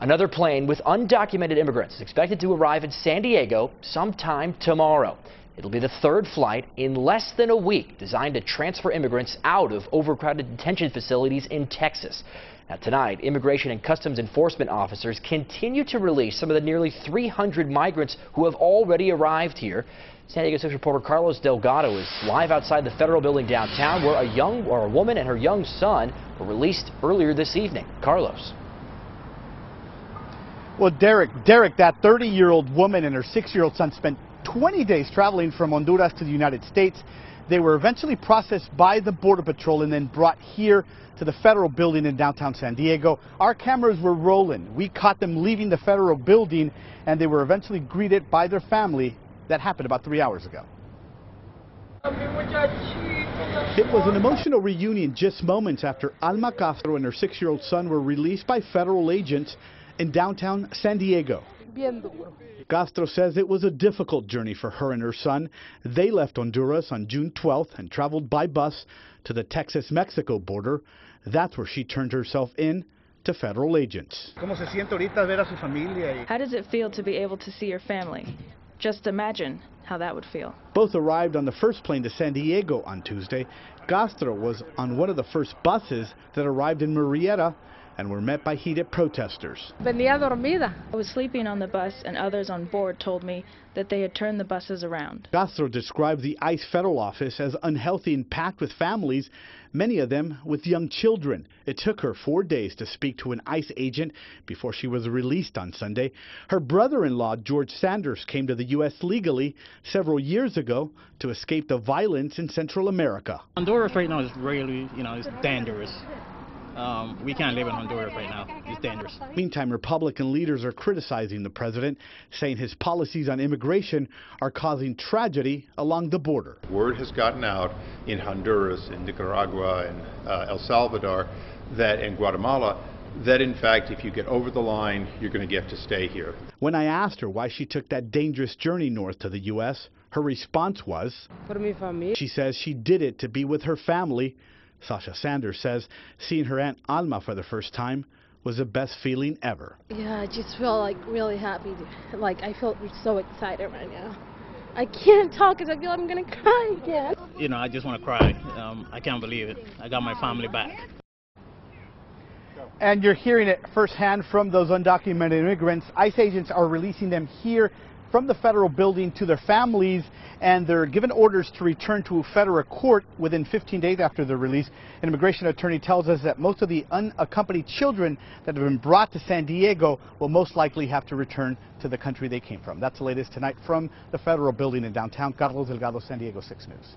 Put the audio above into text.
Another plane with undocumented immigrants is expected to arrive in San Diego sometime tomorrow. It'll be the third flight in less than a week designed to transfer immigrants out of overcrowded detention facilities in Texas. Now tonight, Immigration and Customs Enforcement officers continue to release some of the nearly 300 migrants who have already arrived here. San Diego 6 reporter Carlos Delgado is live outside the federal building downtown where a woman and her young son were released earlier this evening. Carlos. Well, Derek, that 30-year-old woman and her 6-year-old son spent 20 days traveling from Honduras to the United States. They were eventually processed by the Border Patrol and then brought here to the federal building in downtown San Diego. Our cameras were rolling. We caught them leaving the federal building, and they were eventually greeted by their family. That happened about 3 hours ago. It was an emotional reunion just moments after Alma Castro and her 6-year-old son were released by federal agents in downtown San Diego. Castro says it was a difficult journey for her and her son. They left Honduras on June 12th and traveled by bus to the Texas-Mexico border. That's where she turned herself in to federal agents. How does it feel to be able to see your family? Just imagine how that would feel. Both arrived on the first plane to San Diego on Tuesday. Castro was on one of the first buses that arrived in Murrieta and were met by heated protesters. I was sleeping on the bus and others on board told me that they had turned the buses around. Castro described the ICE federal office as unhealthy and packed with families, many of them with young children. It took her 4 days to speak to an ICE agent before she was released on Sunday. Her brother-in-law, George Sanders, came to the U.S. legally several years ago to escape the violence in Central America. Honduras right now is really, it's dangerous. We can't live in Honduras right now. It's dangerous. Meantime, Republican leaders are criticizing the president, saying his policies on immigration are causing tragedy along the border. Word has gotten out in Honduras, in Nicaragua, and El Salvador, that in Guatemala, that in fact, if you get over the line, you're going to get to stay here. When I asked her why she took that dangerous journey north to the U.S., her response was, she says she did it to be with her family. Sasha Sanders says seeing her Aunt Alma for the first time was the best feeling ever. Yeah, I just feel like really happy. Like I feel so excited right now. I can't talk because I feel I'm going to cry again. I just want to cry. I can't believe it. I got my family back. And you're hearing it firsthand from those undocumented immigrants. ICE agents are releasing them here from the federal building to their families, and they're given orders to return to a federal court within 15 days after their release. An immigration attorney tells us that most of the unaccompanied children that have been brought to San Diego will most likely have to return to the country they came from. That's the latest tonight from the federal building in downtown. Carlos Delgado, San Diego 6 News.